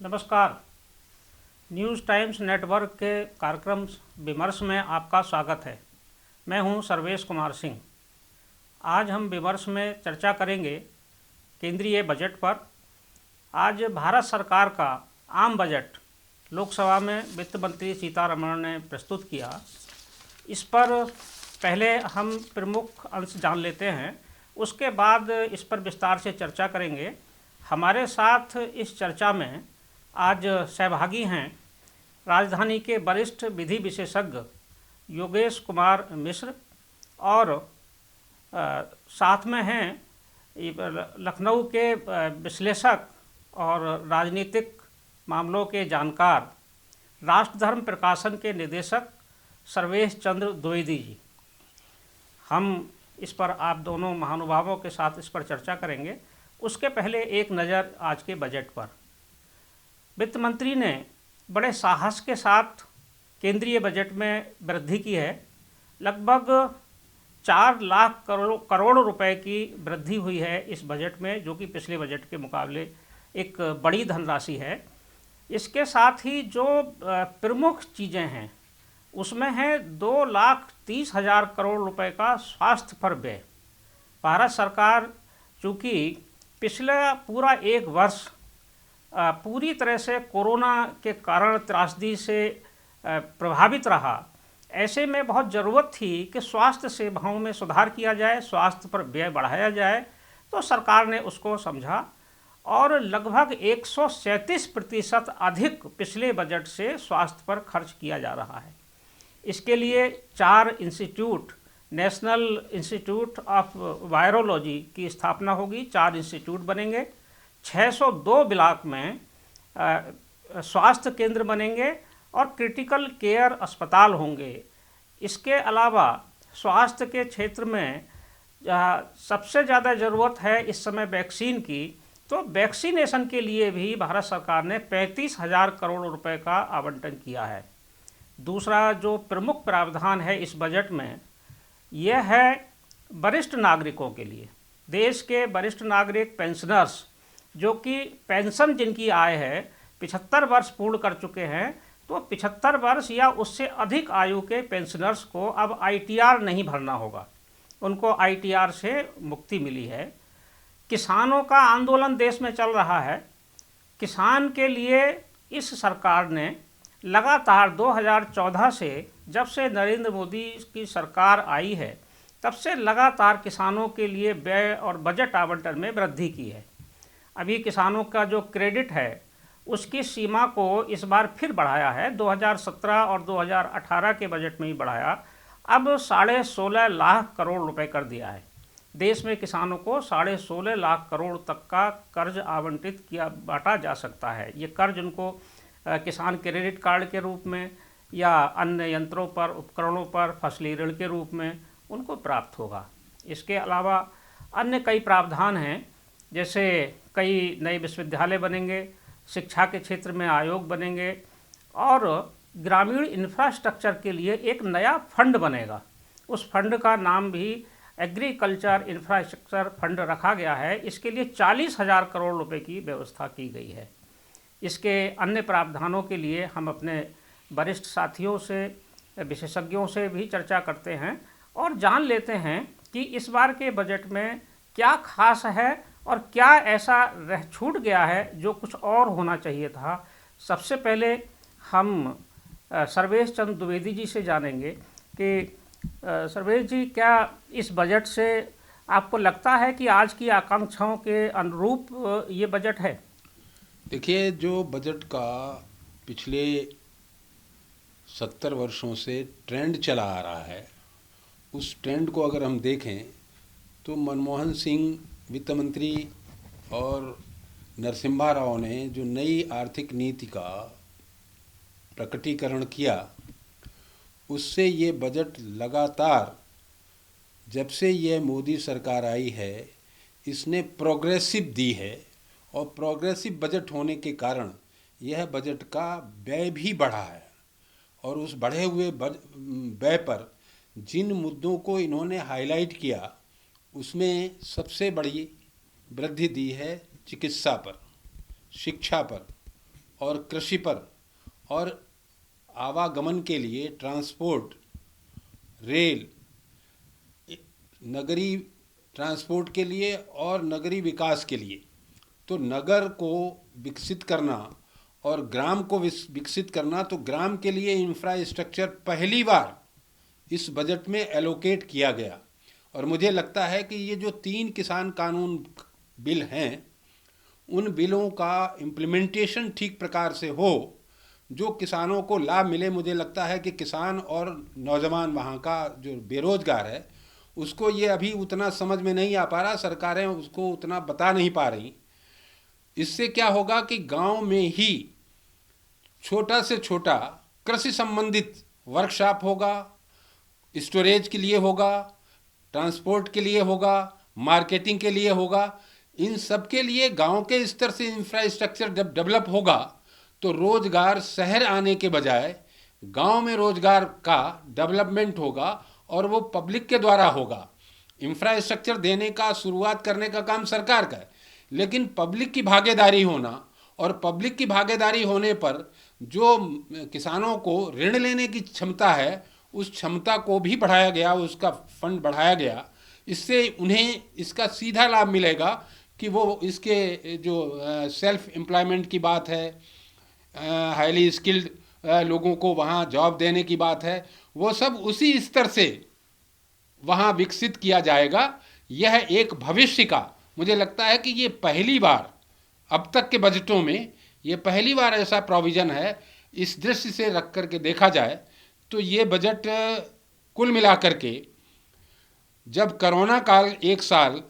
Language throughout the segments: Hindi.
नमस्कार। न्यूज़ टाइम्स नेटवर्क के कार्यक्रम विमर्श में आपका स्वागत है। मैं हूं सर्वेश कुमार सिंह। आज हम विमर्श में चर्चा करेंगे केंद्रीय बजट पर। आज भारत सरकार का आम बजट लोकसभा में वित्त मंत्री सीतारमण ने प्रस्तुत किया। इस पर पहले हम प्रमुख अंश जान लेते हैं, उसके बाद इस पर विस्तार से चर्चा करेंगे। हमारे साथ इस चर्चा में आज सहभागी हैं राजधानी के वरिष्ठ विधि विशेषज्ञ योगेश कुमार मिश्र और साथ में हैं लखनऊ के विश्लेषक और राजनीतिक मामलों के जानकार राष्ट्रधर्म प्रकाशन के निदेशक सर्वेश चंद्र द्विवेदी जी। हम इस पर आप दोनों महानुभावों के साथ इस पर चर्चा करेंगे। उसके पहले एक नज़र आज के बजट पर। वित्त मंत्री ने बड़े साहस के साथ केंद्रीय बजट में वृद्धि की है। लगभग 4 लाख करोड़ रुपए की वृद्धि हुई है इस बजट में, जो कि पिछले बजट के मुकाबले एक बड़ी धनराशि है। इसके साथ ही जो प्रमुख चीज़ें हैं उसमें है 2,30,000 करोड़ रुपए का स्वास्थ्य पर व्यय। भारत सरकार चूँकि पिछला पूरा एक वर्ष पूरी तरह से कोरोना के कारण त्रासदी से प्रभावित रहा, ऐसे में बहुत ज़रूरत थी कि स्वास्थ्य सेवाओं में सुधार किया जाए, स्वास्थ्य पर व्यय बढ़ाया जाए। तो सरकार ने उसको समझा और लगभग 137% अधिक पिछले बजट से स्वास्थ्य पर खर्च किया जा रहा है। इसके लिए 4 institute, national institute of virology की स्थापना होगी। 4 इंस्टीट्यूट बनेंगे। 602 ब्लॉक में स्वास्थ्य केंद्र बनेंगे और क्रिटिकल केयर अस्पताल होंगे। इसके अलावा स्वास्थ्य के क्षेत्र में सबसे ज़्यादा ज़रूरत है इस समय वैक्सीन की, तो वैक्सीनेशन के लिए भी भारत सरकार ने 35,000 करोड़ रुपए का आवंटन किया है। दूसरा जो प्रमुख प्रावधान है इस बजट में, यह है वरिष्ठ नागरिकों के लिए। देश के वरिष्ठ नागरिक पेंशनर्स, जो कि पेंशन जिनकी आय है 75 वर्ष पूर्ण कर चुके हैं, तो 75 वर्ष या उससे अधिक आयु के पेंशनर्स को अब ITR नहीं भरना होगा। उनको ITR से मुक्ति मिली है। किसानों का आंदोलन देश में चल रहा है। किसान के लिए इस सरकार ने लगातार 2014 से, जब से नरेंद्र मोदी की सरकार आई है, तब से लगातार किसानों के लिए व्यय और बजट आवंटन में वृद्धि की है। अभी किसानों का जो क्रेडिट है उसकी सीमा को इस बार फिर बढ़ाया है। 2017 और 2018 के बजट में ही बढ़ाया। अब 16.5 लाख करोड़ रुपए कर दिया है। देश में किसानों को 16.5 लाख करोड़ तक का कर्ज आवंटित किया बांटा जा सकता है। ये कर्ज उनको किसान क्रेडिट कार्ड के रूप में या अन्य यंत्रों पर, उपकरणों पर फसली ऋण के रूप में उनको प्राप्त होगा। इसके अलावा अन्य कई प्रावधान हैं, जैसे कई नए विश्वविद्यालय बनेंगे, शिक्षा के क्षेत्र में आयोग बनेंगे और ग्रामीण इंफ्रास्ट्रक्चर के लिए एक नया फंड बनेगा। उस फंड का नाम भी एग्रीकल्चर इंफ्रास्ट्रक्चर फंड रखा गया है। इसके लिए 40,000 करोड़ रुपए की व्यवस्था की गई है। इसके अन्य प्रावधानों के लिए हम अपने वरिष्ठ साथियों से, विशेषज्ञों से भी चर्चा करते हैं और जान लेते हैं कि इस बार के बजट में क्या खास है और क्या ऐसा रह छूट गया है जो कुछ और होना चाहिए था। सबसे पहले हम सर्वेश चंद्र द्विवेदी जी से जानेंगे कि सर्वेश जी, क्या इस बजट से आपको लगता है कि आज की आकांक्षाओं के अनुरूप ये बजट है? देखिए, जो बजट का पिछले 70 वर्षों से ट्रेंड चला आ रहा है, उस ट्रेंड को अगर हम देखें तो मनमोहन सिंह वित्त मंत्री और नरसिम्हा राव ने जो नई आर्थिक नीति का प्रकटीकरण किया, उससे ये बजट लगातार, जब से ये मोदी सरकार आई है, इसने प्रोग्रेसिव दी है। और प्रोग्रेसिव बजट होने के कारण यह बजट का व्यय भी बढ़ा है। और उस बढ़े हुए व्यय पर जिन मुद्दों को इन्होंने हाईलाइट किया, उसमें सबसे बड़ी वृद्धि दी है चिकित्सा पर, शिक्षा पर और कृषि पर और आवागमन के लिए ट्रांसपोर्ट, रेल, नगरीय ट्रांसपोर्ट के लिए और नगरीय विकास के लिए। तो नगर को विकसित करना और ग्राम को विकसित करना, तो ग्राम के लिए इंफ्रास्ट्रक्चर पहली बार इस बजट में एलोकेट किया गया। और मुझे लगता है कि ये जो 3 किसान कानून बिल हैं, उन बिलों का इम्प्लीमेंटेशन ठीक प्रकार से हो, जो किसानों को लाभ मिले। मुझे लगता है कि किसान और नौजवान वहाँ का जो बेरोजगार है, उसको ये अभी उतना समझ में नहीं आ पा रहा, सरकारें उसको उतना बता नहीं पा रही। इससे क्या होगा कि गांव में ही छोटा से छोटा कृषि संबंधित वर्कशॉप होगा, स्टोरेज के लिए होगा, ट्रांसपोर्ट के लिए होगा, मार्केटिंग के लिए होगा। इन सब के लिए गांव के स्तर से इंफ्रास्ट्रक्चर जब डेवलप होगा तो रोजगार शहर आने के बजाय गांव में रोजगार का डेवलपमेंट होगा और वो पब्लिक के द्वारा होगा। इंफ्रास्ट्रक्चर देने का, शुरुआत करने का काम सरकार का है, लेकिन पब्लिक की भागीदारी होना, और पब्लिक की भागीदारी होने पर जो किसानों को ऋण लेने की क्षमता है, उस क्षमता को भी बढ़ाया गया, उसका फंड बढ़ाया गया। इससे उन्हें इसका सीधा लाभ मिलेगा कि वो इसके जो सेल्फ एम्प्लॉयमेंट की बात है, हाईली स्किल्ड लोगों को वहाँ जॉब देने की बात है, वो सब उसी स्तर से वहाँ विकसित किया जाएगा। यह एक भविष्य का, मुझे लगता है कि ये पहली बार अब तक के बजटों में ये पहली बार ऐसा प्रोविज़न है। इस दृष्टि से रख करके देखा जाए तो ये बजट कुल मिलाकर के, जब कोरोना काल 1 साल,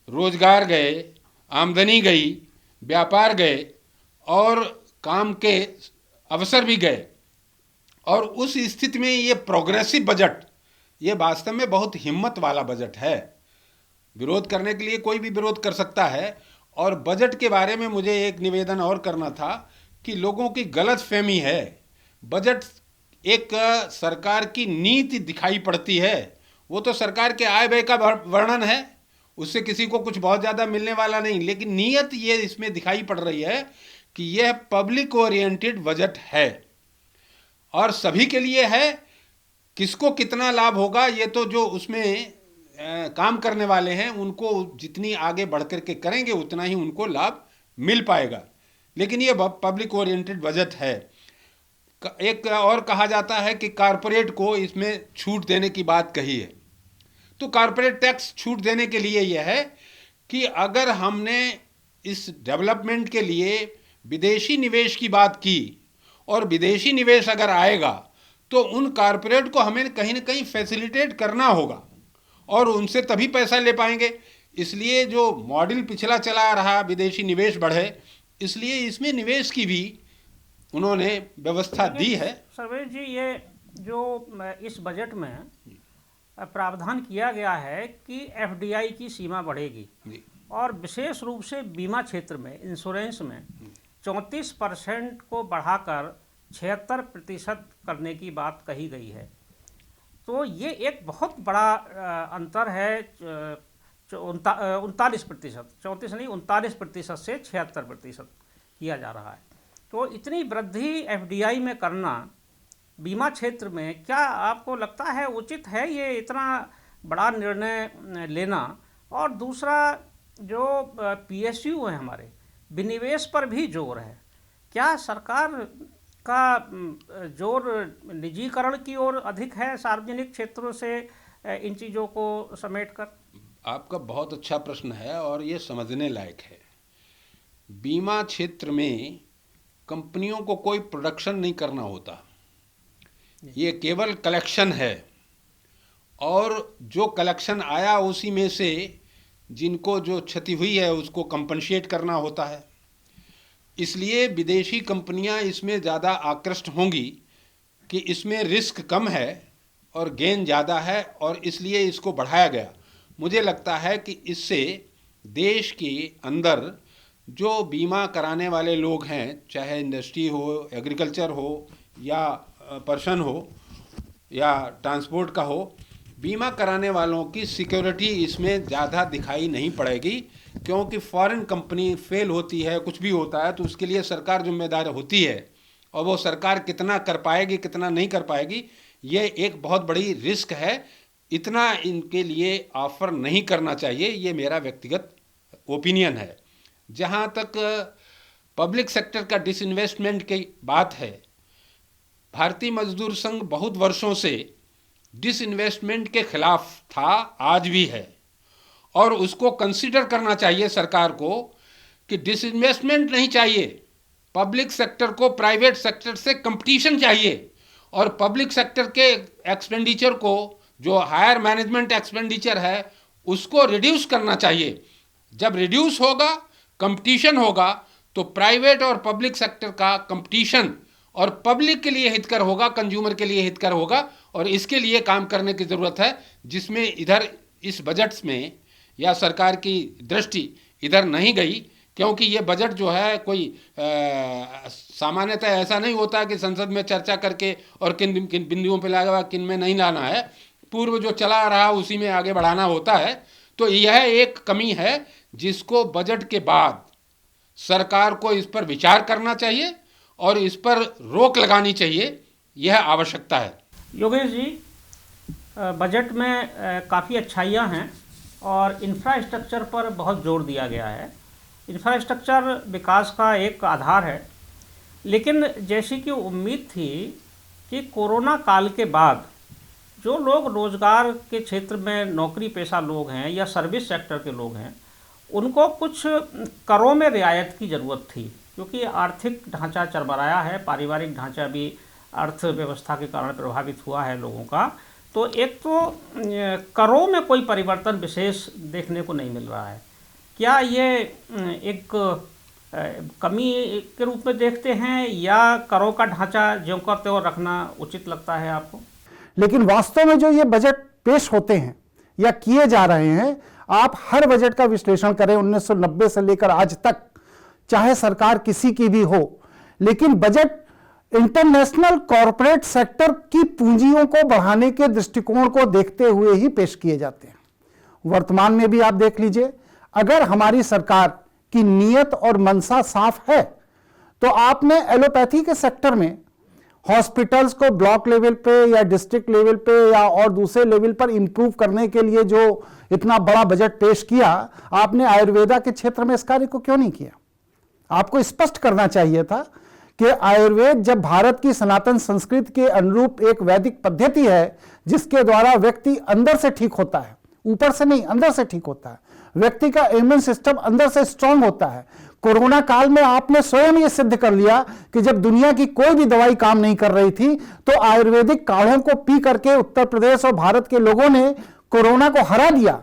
रोजगार गए, आमदनी गई, व्यापार गए और काम के अवसर भी गए, और उस स्थिति में ये प्रोग्रेसिव बजट, ये वास्तव में बहुत हिम्मत वाला बजट है। विरोध करने के लिए कोई भी विरोध कर सकता है। और बजट के बारे में मुझे एक निवेदन और करना था कि लोगों की गलतफहमी है। बजट एक सरकार की नीति दिखाई पड़ती है, वो तो सरकार के आय व्यय का वर्णन है, उससे किसी को कुछ बहुत ज़्यादा मिलने वाला नहीं। लेकिन नीयत ये इसमें दिखाई पड़ रही है कि यह पब्लिक ओरिएंटेड बजट है और सभी के लिए है। किसको कितना लाभ होगा, ये तो जो उसमें काम करने वाले हैं उनको जितनी आगे बढ़ कर के करेंगे उतना ही उनको लाभ मिल पाएगा। लेकिन ये पब्लिक ओरिएंटेड बजट है। एक और कहा जाता है कि कारपोरेट को इसमें छूट देने की बात कही है। तो कारपोरेट टैक्स छूट देने के लिए यह है कि अगर हमने इस डेवलपमेंट के लिए विदेशी निवेश की बात की और विदेशी निवेश अगर आएगा तो उन कारपोरेट को हमें कहीं ना कहीं फैसिलिटेट करना होगा और उनसे तभी पैसा ले पाएंगे। इसलिए जो मॉडल पिछला चला रहा विदेशी निवेश बढ़े, इसलिए इसमें निवेश की भी उन्होंने व्यवस्था दी है। सर्वेश जी, ये जो इस बजट में प्रावधान किया गया है कि एफडीआई की सीमा बढ़ेगी और विशेष रूप से बीमा क्षेत्र में, इंश्योरेंस में 34% को बढ़ाकर 76% करने की बात कही गई है। तो ये एक बहुत बड़ा अंतर है। 39%, 34 नहीं 39% से 76% किया जा रहा है। तो इतनी वृद्धि एफडीआई में करना बीमा क्षेत्र में, क्या आपको लगता है उचित है ये इतना बड़ा निर्णय लेना? और दूसरा, जो पीएसयू है हमारे, विनिवेश पर भी जोर है। क्या सरकार का जोर निजीकरण की ओर अधिक है सार्वजनिक क्षेत्रों से इन चीज़ों को समेटकर? आपका बहुत अच्छा प्रश्न है और ये समझने लायक है। बीमा क्षेत्र में कंपनियों को कोई प्रोडक्शन नहीं करना होता, ये केवल कलेक्शन है और जो कलेक्शन आया उसी में से जिनको जो क्षति हुई है उसको कंपनसेट करना होता है। इसलिए विदेशी कंपनियां इसमें ज़्यादा आकृष्ट होंगी कि इसमें रिस्क कम है और गेन ज़्यादा है और इसलिए इसको बढ़ाया गया। मुझे लगता है कि इससे देश के अंदर जो बीमा कराने वाले लोग हैं, चाहे इंडस्ट्री हो, एग्रीकल्चर हो या पर्सन हो या ट्रांसपोर्ट का हो, बीमा कराने वालों की सिक्योरिटी इसमें ज़्यादा दिखाई नहीं पड़ेगी, क्योंकि फॉरेन कंपनी फेल होती है, कुछ भी होता है तो उसके लिए सरकार जिम्मेदार होती है, और वो सरकार कितना कर पाएगी कितना नहीं कर पाएगी ये एक बहुत बड़ी रिस्क है। इतना इनके लिए ऑफर नहीं करना चाहिए, ये मेरा व्यक्तिगत ओपिनियन है। जहाँ तक पब्लिक सेक्टर का डिसइन्वेस्टमेंट की बात है, भारतीय मजदूर संघ बहुत वर्षों से डिसइन्वेस्टमेंट के खिलाफ था, आज भी है, और उसको कंसीडर करना चाहिए सरकार को कि डिसइन्वेस्टमेंट नहीं चाहिए, पब्लिक सेक्टर को प्राइवेट सेक्टर से कंपटीशन चाहिए, और पब्लिक सेक्टर के एक्सपेंडिचर को, जो हायर मैनेजमेंट एक्सपेंडिचर है, उसको रिड्यूस करना चाहिए। जब रिड्यूस होगा, कंपटीशन होगा, तो प्राइवेट और पब्लिक सेक्टर का कंपटीशन और पब्लिक के लिए हितकर होगा, कंज्यूमर के लिए हितकर होगा, और इसके लिए काम करने की ज़रूरत है, जिसमें इधर इस बजट में या सरकार की दृष्टि इधर नहीं गई। क्योंकि ये बजट जो है कोई सामान्यतः ऐसा नहीं होता कि संसद में चर्चा करके और किन किन बिंदुओं पे लाएगा किन में नहीं लाना है, पूर्व जो चला आ रहा उसी में आगे बढ़ाना होता है। तो यह एक कमी है जिसको बजट के बाद सरकार को इस पर विचार करना चाहिए और इस पर रोक लगानी चाहिए, यह आवश्यकता है। योगेश जी, बजट में काफ़ी अच्छाइयाँ हैं और इंफ्रास्ट्रक्चर पर बहुत जोर दिया गया है। इंफ्रास्ट्रक्चर विकास का एक आधार है, लेकिन जैसी कि उम्मीद थी कि कोरोना काल के बाद जो लोग रोज़गार के क्षेत्र में नौकरी पेशा लोग हैं या सर्विस सेक्टर के लोग हैं, उनको कुछ करों में रियायत की ज़रूरत थी, क्योंकि आर्थिक ढांचा चरमराया है, पारिवारिक ढांचा भी अर्थव्यवस्था के कारण प्रभावित हुआ है लोगों का। तो एक तो करों में कोई परिवर्तन विशेष देखने को नहीं मिल रहा है। क्या ये एक कमी के रूप में देखते हैं या करों का ढांचा ज्यों का त्यों रखना उचित लगता है आपको? लेकिन वास्तव में जो ये बजट पेश होते हैं या किए जा रहे हैं, आप हर बजट का विश्लेषण करें 1990 से लेकर आज तक, चाहे सरकार किसी की भी हो, लेकिन बजट इंटरनेशनल कॉरपोरेट सेक्टर की पूंजियों को बढ़ाने के दृष्टिकोण को देखते हुए ही पेश किए जाते हैं। वर्तमान में भी आप देख लीजिए, अगर हमारी सरकार की नीयत और मंशा साफ है तो आपने एलोपैथी के सेक्टर में हॉस्पिटल्स को ब्लॉक लेवल पे या डिस्ट्रिक्ट लेवल पे या और दूसरे लेवल पर इंप्रूव करने के लिए जो इतना बड़ा बजट पेश किया, आपने आयुर्वेदा के क्षेत्र में इस कार्य को क्यों नहीं किया? आपको स्पष्ट करना चाहिए था कि आयुर्वेद जब भारत की सनातन संस्कृति के अनुरूप एक वैदिक पद्धति है जिसके द्वारा व्यक्ति अंदर से ठीक होता है, ऊपर से नहीं, अंदर से ठीक होता है, व्यक्ति का इम्यून सिस्टम अंदर से स्ट्रांग होता है। कोरोना काल में आपने स्वयं ये सिद्ध कर लिया कि जब दुनिया की कोई भी दवाई काम नहीं कर रही थी तो आयुर्वेदिक काढ़ों को पी करके उत्तर प्रदेश और भारत के लोगों ने कोरोना को हरा दिया।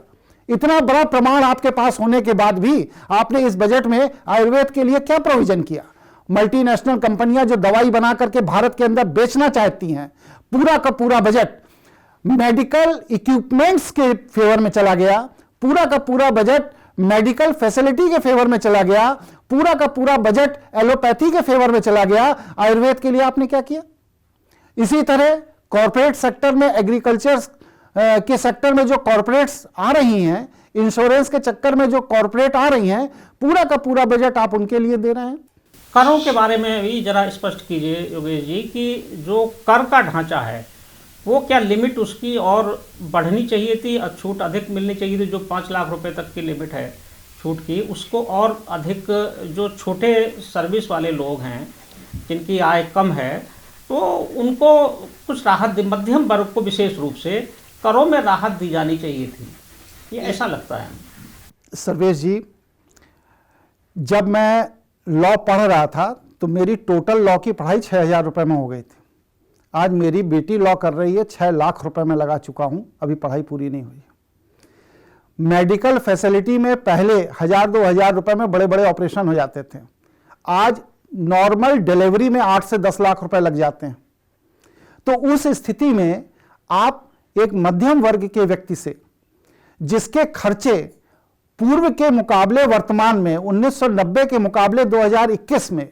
इतना बड़ा प्रमाण आपके पास होने के बाद भी आपने इस बजट में आयुर्वेद के लिए क्या प्रोविजन किया? मल्टीनेशनल कंपनियां जो दवाई बना करके भारत के अंदर बेचना चाहती हैं, पूरा का पूरा बजट मेडिकल इक्विपमेंट्स के फेवर में चला गया, पूरा का पूरा बजट मेडिकल फैसिलिटी के फेवर में चला गया, पूरा का पूरा बजट एलोपैथी के फेवर में चला गया। आयुर्वेद के लिए आपने क्या किया? इसी तरह कॉर्पोरेट सेक्टर में, एग्रीकल्चर के सेक्टर में जो कॉर्पोरेट्स आ रही हैं, इंश्योरेंस के चक्कर में जो कॉर्पोरेट आ रही हैं, पूरा का पूरा बजट आप उनके लिए दे रहे हैं। करों के बारे में भी जरा स्पष्ट कीजिए योगेश जी कि जो कर का ढांचा है वो क्या लिमिट उसकी और बढ़नी चाहिए थी, छूट अधिक मिलनी चाहिए थी? जो 5 लाख रुपए तक की लिमिट है छूट की, उसको और अधिक, जो छोटे सर्विस वाले लोग हैं जिनकी आय कम है, तो उनको कुछ राहत, मध्यम वर्ग को विशेष रूप से करों में राहत दी जानी चाहिए थी, ये ऐसा लगता है। सर्वेश जी, जब मैं लॉ पढ़ रहा था तो मेरी टोटल लॉ की पढ़ाई 6,000 रुपये में हो गई थी। आज मेरी बेटी लॉ कर रही है, 6 लाख रुपए में लगा चुका हूं, अभी पढ़ाई पूरी नहीं हुई। मेडिकल फैसिलिटी में पहले 1,000-2,000 रुपए में बड़े बड़े ऑपरेशन हो जाते थे, आज नॉर्मल डिलीवरी में 8 से 10 लाख रुपए लग जाते हैं। तो उस स्थिति में आप एक मध्यम वर्ग के व्यक्ति से, जिसके खर्चे पूर्व के मुकाबले वर्तमान में 1990 के मुकाबले 2021 में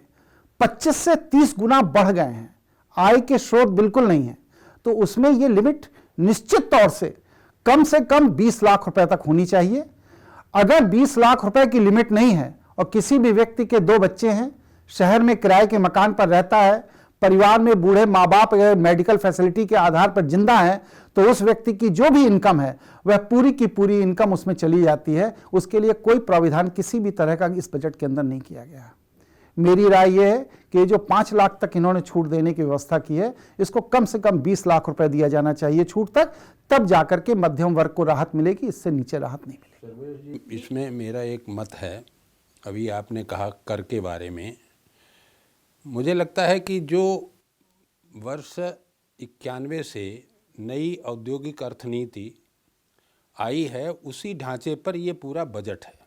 25 से 30 गुना बढ़ गए हैं, आय के स्रोत बिल्कुल नहीं है, तो उसमें ये लिमिट निश्चित तौर से कम से कम 20 लाख रुपए तक होनी चाहिए। अगर 20 लाख रुपए की लिमिट नहीं है और किसी भी व्यक्ति के 2 बच्चे हैं, शहर में किराए के मकान पर रहता है, परिवार में बूढ़े माँ बाप मेडिकल फैसिलिटी के आधार पर जिंदा है, तो उस व्यक्ति की जो भी इनकम है वह पूरी की पूरी इनकम उसमें चली जाती है। उसके लिए कोई प्राविधान किसी भी तरह का इस बजट के अंदर नहीं किया गया है। मेरी राय यह है कि जो 5 लाख तक इन्होंने छूट देने की व्यवस्था की है, इसको कम से कम 20 लाख रुपए दिया जाना चाहिए छूट तक, तब जाकर के मध्यम वर्ग को राहत मिलेगी, इससे नीचे राहत नहीं मिलेगी। इसमें मेरा एक मत है, अभी आपने कहा कर के बारे में, मुझे लगता है कि जो वर्ष 91 से नई औद्योगिक अर्थनीति आई है, उसी ढांचे पर ये पूरा बजट है।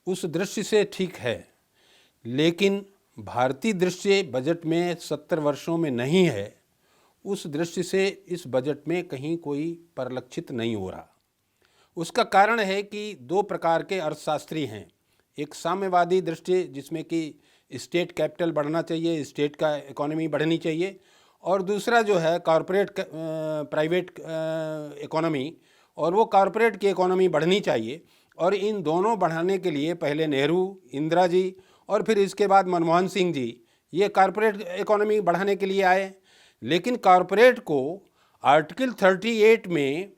उस दृष्टि से ठीक है, लेकिन भारतीय दृष्टि बजट में 70 वर्षों में नहीं है। उस दृष्टि से इस बजट में कहीं कोई परिलक्षित नहीं हो रहा। उसका कारण है कि 2 प्रकार के अर्थशास्त्री हैं। एक साम्यवादी दृष्टि, जिसमें कि स्टेट कैपिटल बढ़ना चाहिए, स्टेट का इकोनॉमी बढ़नी चाहिए, और दूसरा जो है कॉरपोरेट प्राइवेट इकोनॉमी, और वो कॉरपोरेट की इकोनॉमी बढ़नी चाहिए। और इन दोनों बढ़ाने के लिए पहले नेहरू, इंदिरा जी और फिर इसके बाद मनमोहन सिंह जी ये कॉरपोरेट इकोनॉमी बढ़ाने के लिए आए। लेकिन कॉरपोरेट को आर्टिकल 38 में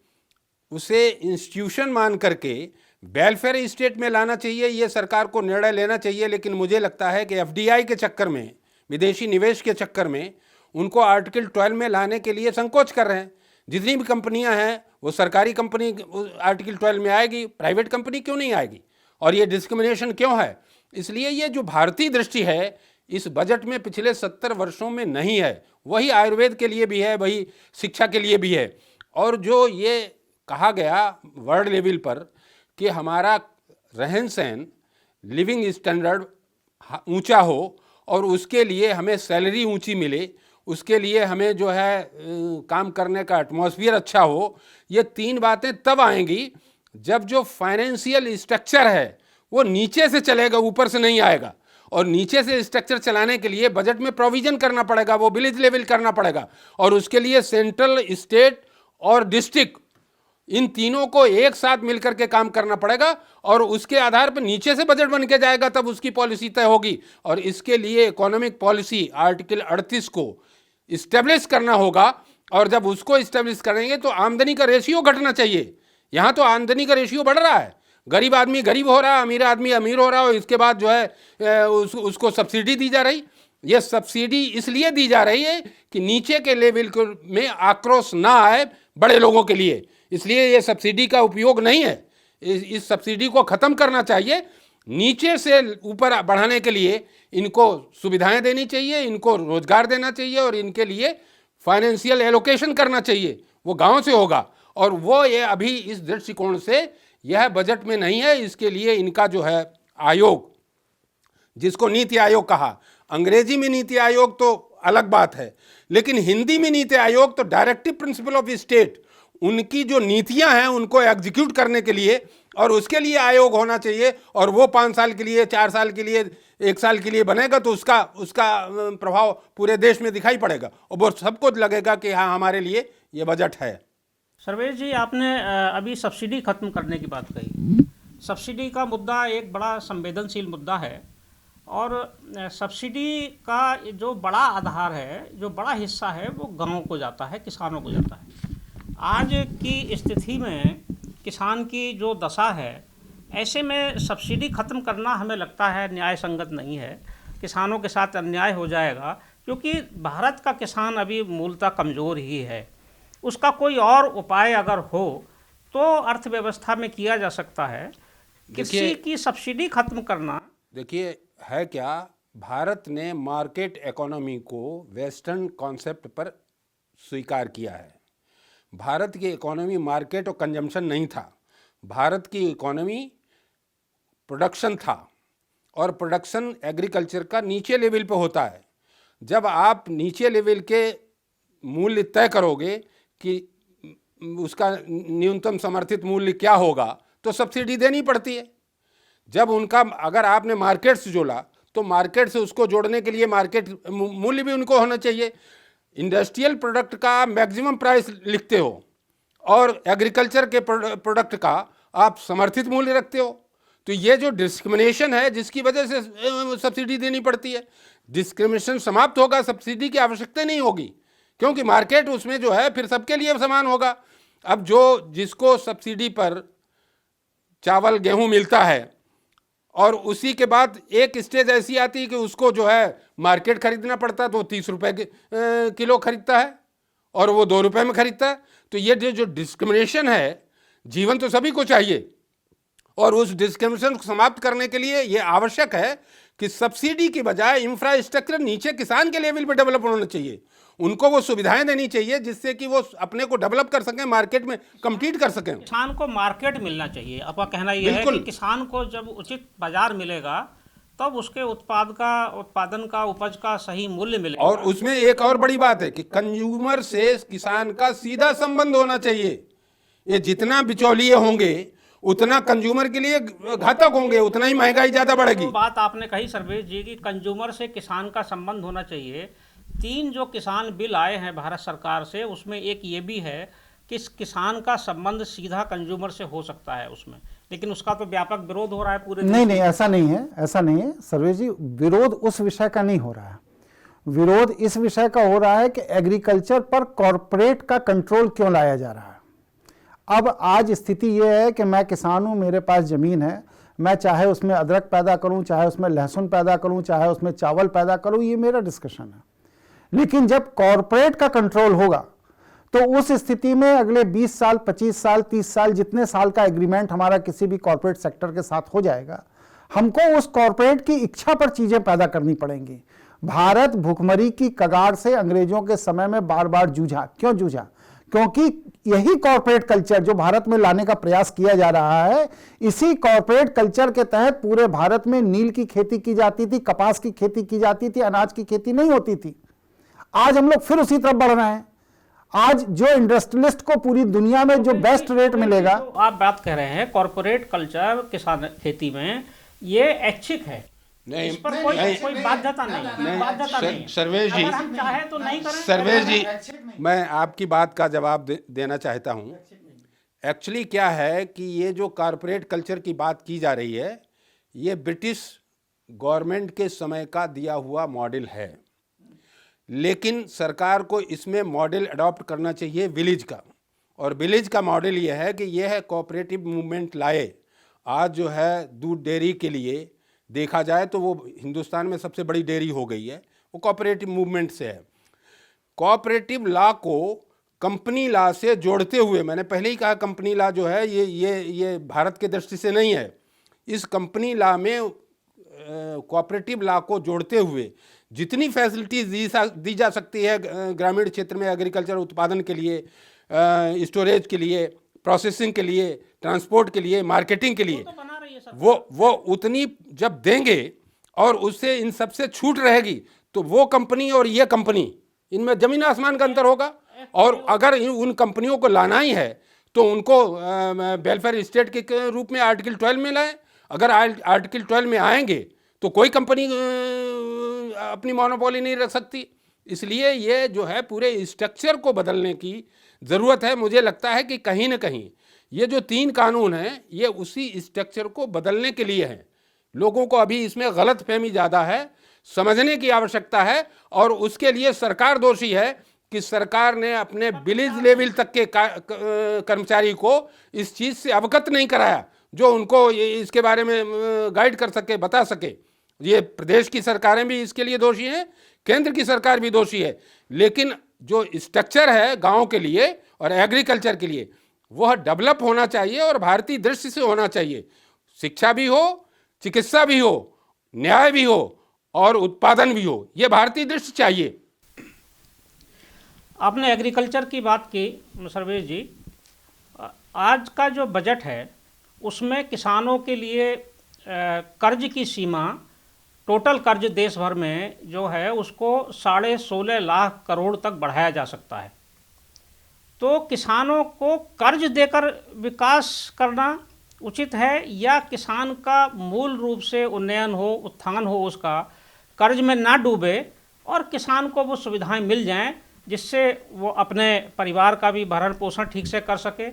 उसे इंस्टीट्यूशन मान करके वेलफेयर स्टेट में लाना चाहिए, ये सरकार को निर्णय लेना चाहिए। लेकिन मुझे लगता है कि एफडीआई के चक्कर में, विदेशी निवेश के चक्कर में उनको आर्टिकल 12 में लाने के लिए संकोच कर रहे हैं। जितनी भी कंपनियां हैं वो सरकारी कंपनी आर्टिकल 12 में आएगी, प्राइवेट कंपनी क्यों नहीं आएगी? और ये डिस्क्रिमिनेशन क्यों है? इसलिए ये जो भारतीय दृष्टि है इस बजट में पिछले 70 वर्षों में नहीं है। वही आयुर्वेद के लिए भी है, वही शिक्षा के लिए भी है। और जो ये कहा गया वर्ल्ड लेवल पर कि हमारा रहन सहन, लिविंग स्टैंडर्ड ऊंचा हो और उसके लिए हमें सैलरी ऊंची मिले, उसके लिए हमें जो है काम करने का एटमॉस्फेयर अच्छा हो, ये 3 बातें तब आएंगी जब जो फाइनेंशियल स्ट्रक्चर है वो नीचे से चलेगा, ऊपर से नहीं आएगा। और नीचे से स्ट्रक्चर चलाने के लिए बजट में प्रोविजन करना पड़ेगा, वो विलेज लेवल करना पड़ेगा। और उसके लिए सेंट्रल, स्टेट और डिस्ट्रिक्ट, इन तीनों को एक साथ मिलकर के काम करना पड़ेगा। और उसके आधार पर नीचे से बजट बन के जाएगा, तब उसकी पॉलिसी तय होगी। और इसके लिए इकोनॉमिक पॉलिसी आर्टिकल 38 को इस्टेब्लिश करना होगा। और जब उसको इस्टेब्लिश करेंगे तो आमदनी का रेशियो घटना चाहिए। यहाँ तो आमदनी का रेशियो बढ़ रहा है, गरीब आदमी गरीब हो रहा है, अमीर आदमी अमीर हो रहा है, और इसके बाद जो है उसको सब्सिडी दी जा रही। ये सब्सिडी इसलिए दी जा रही है कि नीचे के लेवल में आक्रोश ना आए बड़े लोगों के लिए, इसलिए ये सब्सिडी का उपयोग नहीं है। इस सब्सिडी को ख़त्म करना चाहिए। नीचे से ऊपर बढ़ाने के लिए इनको सुविधाएं देनी चाहिए, इनको रोजगार देना चाहिए, और इनके लिए फाइनेंशियल एलोकेशन करना चाहिए। वो गांव से होगा, और वो ये अभी इस दृष्टिकोण से यह बजट में नहीं है। इसके लिए इनका जो है आयोग, जिसको नीति आयोग कहा, अंग्रेजी में नीति आयोग तो अलग बात है, लेकिन हिंदी में नीति आयोग तो डायरेक्टिव प्रिंसिपल ऑफ स्टेट, उनकी जो नीतियां हैं उनको एग्जीक्यूट करने के लिए, और उसके लिए आयोग होना चाहिए। और वो 5 साल के लिए, 4 साल के लिए, 1 साल के लिए बनेगा, तो उसका प्रभाव पूरे देश में दिखाई पड़ेगा, और वो सबको लगेगा कि हाँ, हमारे लिए ये बजट है। सर्वेश जी, आपने अभी सब्सिडी खत्म करने की बात कही। सब्सिडी का मुद्दा एक बड़ा संवेदनशील मुद्दा है, और सब्सिडी का जो बड़ा आधार है, जो बड़ा हिस्सा है, वो गाँव को जाता है, किसानों को जाता है। आज की स्थिति में किसान की जो दशा है, ऐसे में सब्सिडी ख़त्म करना हमें लगता है न्याय संगत नहीं है। किसानों के साथ अन्याय हो जाएगा, क्योंकि भारत का किसान अभी मूलतः कमज़ोर ही है। उसका कोई और उपाय अगर हो तो अर्थव्यवस्था में किया जा सकता है। किसी की सब्सिडी ख़त्म करना, देखिए है क्या, भारत ने मार्केट इकोनॉमी को वेस्टर्न कॉन्सेप्ट पर स्वीकार किया है। भारत की इकोनॉमी मार्केट और कंजम्पशन नहीं था, भारत की इकोनॉमी प्रोडक्शन था, और प्रोडक्शन एग्रीकल्चर का नीचे लेवल पे होता है। जब आप नीचे लेवल के मूल्य तय करोगे कि उसका न्यूनतम समर्थित मूल्य क्या होगा, तो सब्सिडी देनी पड़ती है। जब उनका, अगर आपने मार्केट से जोड़ा, तो मार्केट से उसको जोड़ने के लिए मार्केट मूल्य भी उनको होना चाहिए। इंडस्ट्रियल प्रोडक्ट का मैक्सिमम प्राइस लिखते हो, और एग्रीकल्चर के प्रोडक्ट का आप समर्थित मूल्य रखते हो। तो ये जो डिस्क्रिमिनेशन है जिसकी वजह से सब्सिडी देनी पड़ती है, डिस्क्रिमिनेशन समाप्त होगा, सब्सिडी की आवश्यकता नहीं होगी, क्योंकि मार्केट उसमें जो है फिर सबके लिए समान होगा। अब जो जिसको सब्सिडी पर चावल गेहूं मिलता है और उसी के बाद एक स्टेज ऐसी आती है कि उसको जो है मार्केट खरीदना पड़ता है, तो 30 रुपये किलो खरीदता है और वो 2 रुपये में खरीदता है। तो ये जो डिस्क्रिमिनेशन है, जीवन तो सभी को चाहिए, और उस डिस्क्रिमिनेशन को समाप्त करने के लिए ये आवश्यक है कि सब्सिडी की बजाय इंफ्रास्ट्रक्चर नीचे किसान के लेवल पर डेवलप होना चाहिए। उनको वो सुविधाएं देनी चाहिए जिससे कि वो अपने को डेवलप कर सकें, मार्केट में कम्पीट कर सकें। किसान को मार्केट मिलना चाहिए। आपका कहना यह है कि किसान को जब उचित बाजार मिलेगा तब उसके उत्पादन का उपज का सही मूल्य मिलेगा। और उसमें एक और बड़ी बात है कि कंज्यूमर से किसान का सीधा संबंध होना चाहिए। ये जितना बिचौलिए होंगे उतना कंज्यूमर के लिए घातक होंगे, उतना ही महंगाई ज्यादा बढ़ेगी। तो बात आपने कही सर्वेश जी की कंज्यूमर से किसान का संबंध होना चाहिए। 3 जो किसान बिल आए हैं भारत सरकार से, उसमें एक ये भी है कि किसान का संबंध सीधा कंज्यूमर से हो सकता है उसमें, लेकिन उसका तो व्यापक विरोध हो रहा है पूरे। नहीं, ऐसा नहीं है, ऐसा नहीं है सर्वेश जी। विरोध उस विषय का नहीं हो रहा है, विरोध इस विषय का हो रहा है कि एग्रीकल्चर पर कॉरपोरेट का कंट्रोल क्यों लाया जा रहा है। अब आज स्थिति यह है कि मैं किसान हूं, मेरे पास जमीन है, मैं चाहे उसमें अदरक पैदा करूं, चाहे उसमें लहसुन पैदा करूं, चाहे उसमें चावल पैदा करूं, ये मेरा डिस्कशन है। लेकिन जब कॉरपोरेट का कंट्रोल होगा तो उस स्थिति में अगले 20 साल, 25 साल, 30 साल, जितने साल का एग्रीमेंट हमारा किसी भी कॉरपोरेट सेक्टर के साथ हो जाएगा, हमको उस कॉरपोरेट की इच्छा पर चीजें पैदा करनी पड़ेंगी। भारत भुखमरी की कगार से अंग्रेजों के समय में बार बार जूझा। क्यों जूझा? क्योंकि यही कॉरपोरेट कल्चर जो भारत में लाने का प्रयास किया जा रहा है, इसी कॉरपोरेट कल्चर के तहत पूरे भारत में नील की खेती की जाती थी, कपास की खेती की जाती थी, अनाज की खेती नहीं होती थी। आज हम लोग फिर उसी तरफ बढ़ रहे हैं। आज जो इंडस्ट्रियलिस्ट को पूरी दुनिया में जो बेस्ट रेट मिलेगा, तो आप बात कह रहे हैं कॉरपोरेट कल्चर किसान खेती में ये ऐच्छिक है, नहीं, इस पर कोई बाध्यता नहीं, बाध्यता नहीं। सर्वेश जी, अगर हम चाहे तो नहीं करें। सर्वेश जी, मैं आपकी बात का जवाब देना चाहता हूं। एक्चुअली क्या है कि ये जो कॉरपोरेट कल्चर की बात की जा रही है, ये ब्रिटिश गवर्नमेंट के समय का दिया हुआ मॉडल है, लेकिन सरकार को इसमें मॉडल अडॉप्ट करना चाहिए विलेज का। और विलेज का मॉडल ये है कि यह है कोऑपरेटिव मूवमेंट लाए। आज जो है दूध डेयरी के लिए देखा जाए तो वो हिंदुस्तान में सबसे बड़ी डेयरी हो गई है, वो कोऑपरेटिव मूवमेंट से है। कोऑपरेटिव लॉ को कंपनी लॉ से जोड़ते हुए, मैंने पहले ही कहा कंपनी लॉ जो है ये भारत के दृष्टि से नहीं है। इस कंपनी लॉ में कोऑपरेटिव लॉ को जोड़ते हुए जितनी फैसिलिटीज दी जा सकती है ग्रामीण क्षेत्र में एग्रीकल्चर उत्पादन के लिए, स्टोरेज के लिए, प्रोसेसिंग के लिए, ट्रांसपोर्ट के लिए, मार्केटिंग के लिए, वो उतनी जब देंगे और उससे इन सबसे छूट रहेगी तो वो कंपनी और ये कंपनी, इनमें जमीन आसमान का अंतर होगा। और अगर उन कंपनियों को लाना ही है तो उनको वेलफेयर स्टेट के रूप में आर्टिकल 12 में लाएं। अगर आर्टिकल 12 में आएंगे तो कोई कंपनी अपनी मोनोपोली नहीं रख सकती। इसलिए ये जो है पूरे स्ट्रक्चर को बदलने की ज़रूरत है। मुझे लगता है कि कहीं ना कहीं ये जो 3 कानून हैं ये उसी स्ट्रक्चर को बदलने के लिए हैं। लोगों को अभी इसमें गलत फहमी ज़्यादा है, समझने की आवश्यकता है। और उसके लिए सरकार दोषी है कि सरकार ने अपने विलेज लेवल तक के कर्मचारी को इस चीज़ से अवगत नहीं कराया जो उनको इसके बारे में गाइड कर सके, बता सके। ये प्रदेश की सरकारें भी इसके लिए दोषी हैं, केंद्र की सरकार भी दोषी है। लेकिन जो स्ट्रक्चर है गाँव के लिए और एग्रीकल्चर के लिए वह डेवलप होना चाहिए और भारतीय दृष्टि से होना चाहिए। शिक्षा भी हो, चिकित्सा भी हो, न्याय भी हो और उत्पादन भी हो, ये भारतीय दृष्टि चाहिए। आपने एग्रीकल्चर की बात की सर्वेश जी, आज का जो बजट है उसमें किसानों के लिए कर्ज की सीमा, टोटल कर्ज देश भर में जो है उसको 16.5 लाख करोड़ तक बढ़ाया जा सकता है। तो किसानों को कर्ज देकर विकास करना उचित है या किसान का मूल रूप से उन्नयन हो, उत्थान हो, उसका कर्ज में ना डूबे और किसान को वो सुविधाएं मिल जाएं जिससे वो अपने परिवार का भी भरण पोषण ठीक से कर सके,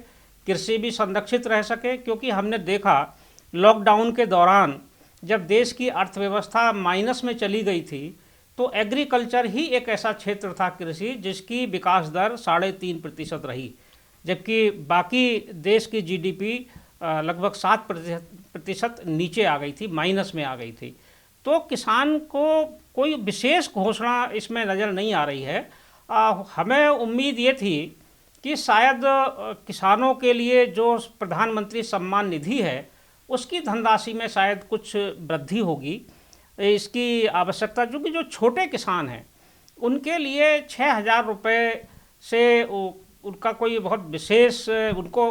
कृषि भी संरक्षित रह सके। क्योंकि हमने देखा लॉकडाउन के दौरान जब देश की अर्थव्यवस्था माइनस में चली गई थी, तो एग्रीकल्चर ही एक ऐसा क्षेत्र था, कृषि, जिसकी विकास दर 3.5% रही, जबकि बाकी देश की जीडीपी लगभग 7% नीचे आ गई थी, माइनस में आ गई थी। तो किसान को कोई विशेष घोषणा इसमें नज़र नहीं आ रही है। हमें उम्मीद ये थी कि शायद किसानों के लिए जो प्रधानमंत्री सम्मान निधि है उसकी धनराशि में शायद कुछ वृद्धि होगी। इसकी आवश्यकता, क्योंकि जो छोटे किसान हैं उनके लिए 6,000 रुपये से उनका कोई बहुत विशेष उनको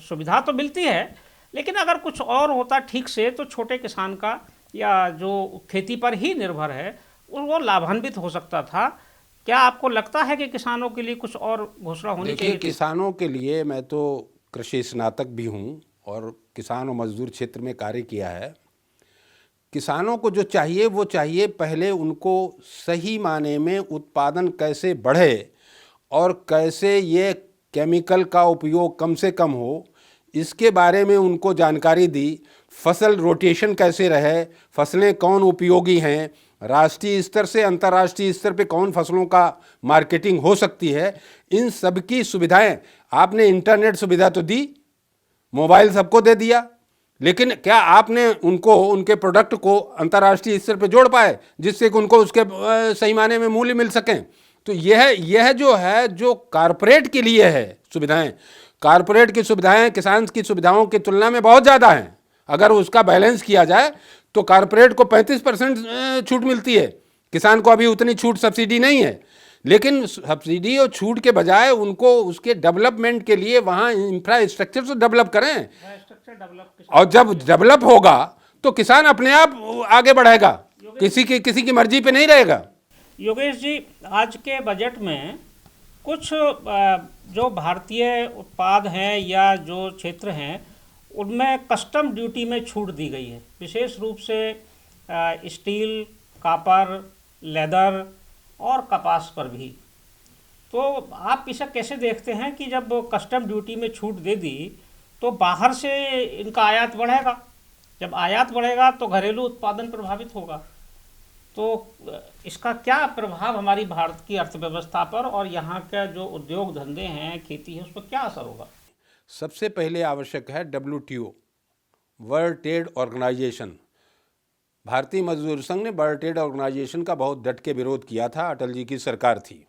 सुविधा तो मिलती है, लेकिन अगर कुछ और होता ठीक से तो छोटे किसान का या जो खेती पर ही निर्भर है वो लाभान्वित हो सकता था। क्या आपको लगता है कि किसानों के लिए कुछ और घोषणा होनी चाहिए? देखिए, किसानों के लिए, मैं तो कृषि स्नातक भी हूँ और किसान और मजदूर क्षेत्र में कार्य किया है। किसानों को जो चाहिए वो चाहिए, पहले उनको सही माने में उत्पादन कैसे बढ़े और कैसे ये केमिकल का उपयोग कम से कम हो, इसके बारे में उनको जानकारी दी। फसल रोटेशन कैसे रहे, फसलें कौन उपयोगी हैं, राष्ट्रीय स्तर से अंतर्राष्ट्रीय स्तर पे कौन फसलों का मार्केटिंग हो सकती है, इन सब की सुविधाएं। आपने इंटरनेट सुविधा तो दी, मोबाइल सबको दे दिया, लेकिन क्या आपने उनको उनके प्रोडक्ट को अंतर्राष्ट्रीय स्तर पे जोड़ पाए जिससे कि उनको उसके सही माने में मूल्य मिल सकें? तो यह जो है, जो कारपोरेट के लिए है सुविधाएं, कारपोरेट की सुविधाएं किसान की सुविधाओं की तुलना में बहुत ज़्यादा हैं। अगर उसका बैलेंस किया जाए तो कारपोरेट को 35% छूट मिलती है, किसान को अभी उतनी छूट सब्सिडी नहीं है। लेकिन सब्सिडी और छूट के बजाय उनको उसके डेवलपमेंट के लिए वहाँ इंफ्रास्ट्रक्चर तो डेवलप करें, और जब डेवलप होगा तो किसान अपने आप आगे बढ़ेगा, किसी की मर्जी पे नहीं रहेगा। योगेश जी, आज के बजट में कुछ जो भारतीय उत्पाद हैं या जो क्षेत्र हैं उनमें कस्टम ड्यूटी में छूट दी गई है, विशेष रूप से स्टील, कॉपर, लेदर और कपास पर भी। तो आप इसे कैसे देखते हैं कि जब कस्टम ड्यूटी में छूट दे दी तो बाहर से इनका आयात बढ़ेगा, जब आयात बढ़ेगा तो घरेलू उत्पादन प्रभावित होगा, तो इसका क्या प्रभाव हमारी भारत की अर्थव्यवस्था पर और यहाँ के जो उद्योग धंधे हैं, खेती है, उस पर क्या असर होगा? सबसे पहले आवश्यक है WTO, वर्ल्ड ट्रेड ऑर्गेनाइजेशन। भारतीय मजदूर संघ ने वर्ल्ड ट्रेड ऑर्गेनाइजेशन का बहुत डट के विरोध किया था, अटल जी की सरकार थी।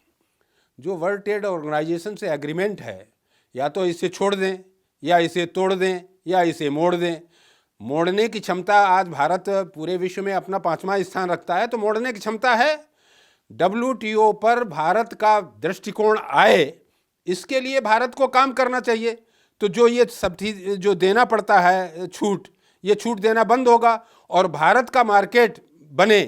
जो वर्ल्ड ट्रेड ऑर्गेनाइजेशन से एग्रीमेंट है, या तो इसे छोड़ दें या इसे तोड़ दें या इसे मोड़ दें। मोड़ने की क्षमता, आज भारत पूरे विश्व में अपना 5वां स्थान रखता है, तो मोड़ने की क्षमता है। WTO पर भारत का दृष्टिकोण आए, इसके लिए भारत को काम करना चाहिए। तो जो ये सब जो देना पड़ता है छूट, ये छूट देना बंद होगा और भारत का मार्केट बने,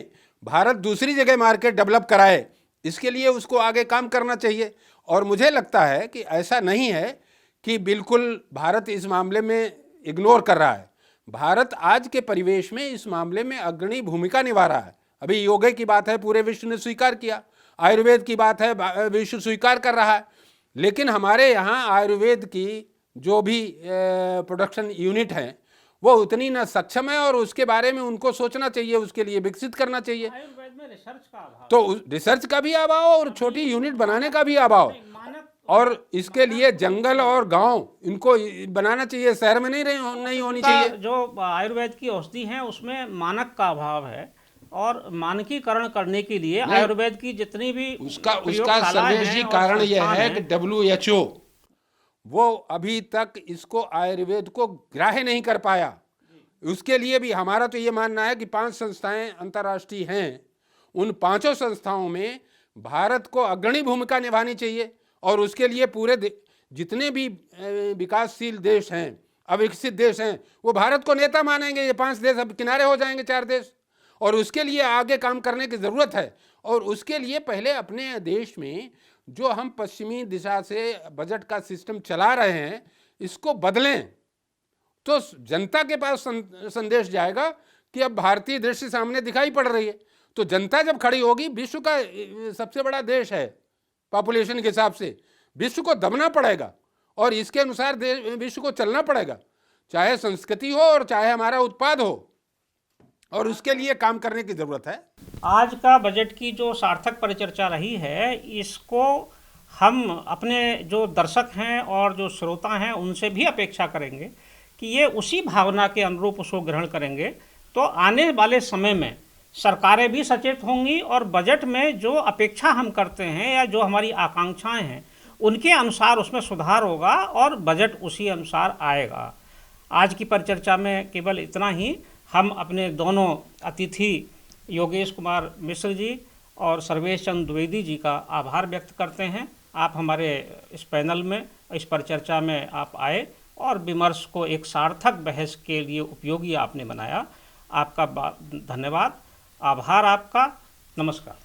भारत दूसरी जगह मार्केट डेवलप कराए, इसके लिए उसको आगे काम करना चाहिए। और मुझे लगता है कि ऐसा नहीं है कि बिल्कुल भारत इस मामले में इग्नोर कर रहा है। भारत आज के परिवेश में इस मामले में अग्रणी भूमिका निभा रहा है। अभी योगा की बात है, पूरे विश्व ने स्वीकार किया, आयुर्वेद की बात है, विश्व स्वीकार कर रहा है। लेकिन हमारे यहाँ आयुर्वेद की जो भी प्रोडक्शन यूनिट हैं वो उतनी ना सक्षम है, और उसके बारे में उनको सोचना चाहिए, उसके लिए विकसित करना चाहिए। आयुर्वेद में रिसर्च का अभाव, तो रिसर्च का भी अभाव और छोटी यूनिट बनाने का भी अभाव, और इसके लिए जंगल और गांव इनको बनाना चाहिए, शहर में नहीं होनी चाहिए। जो आयुर्वेद की औषधि हैं उसमें मानक का अभाव है, और मानकीकरण करने के लिए आयुर्वेद की जितनी भी उसका सर्वश्रेष्ठ कारण यह है कि WHO वो अभी तक इसको आयुर्वेद को ग्राह्य नहीं कर पाया। उसके लिए भी हमारा तो ये मानना है कि 5 संस्थाएं अंतर्राष्ट्रीय हैं, उन 5 संस्थाओं में भारत को अग्रणी भूमिका निभानी चाहिए, और उसके लिए पूरे जितने भी विकासशील देश हैं, अविकसित देश हैं, वो भारत को नेता मानेंगे। ये 5 देश अब किनारे हो जाएंगे, 4 देश, और उसके लिए आगे काम करने की ज़रूरत है। और उसके लिए पहले अपने देश में जो हम पश्चिमी दिशा से बजट का सिस्टम चला रहे हैं, इसको बदलें, तो जनता के पास संदेश जाएगा कि अब भारतीय दृष्टि सामने दिखाई पड़ रही है। तो जनता जब खड़ी होगी, विश्व का सबसे बड़ा देश है पॉपुलेशन के हिसाब से विश्व को दबना पड़ेगा और इसके अनुसार विश्व को चलना पड़ेगा, चाहे संस्कृति हो और चाहे हमारा उत्पाद हो, और उसके लिए काम करने की ज़रूरत है। आज का बजट की जो सार्थक परिचर्चा रही है, इसको हम अपने जो दर्शक हैं और जो श्रोता हैं उनसे भी अपेक्षा करेंगे कि ये उसी भावना के अनुरूप उसको ग्रहण करेंगे, तो आने वाले समय में सरकारें भी सचेत होंगी और बजट में जो अपेक्षा हम करते हैं या जो हमारी आकांक्षाएं हैं उनके अनुसार उसमें सुधार होगा और बजट उसी अनुसार आएगा। आज की परिचर्चा में केवल इतना ही। हम अपने दोनों अतिथि योगेश कुमार मिश्र जी और सर्वेश चंद्र द्विवेदी जी का आभार व्यक्त करते हैं। आप हमारे इस पैनल में, इस परिचर्चा में आप आए और विमर्श को एक सार्थक बहस के लिए उपयोगी आपने बनाया। आपका धन्यवाद, आभार आपका, नमस्कार।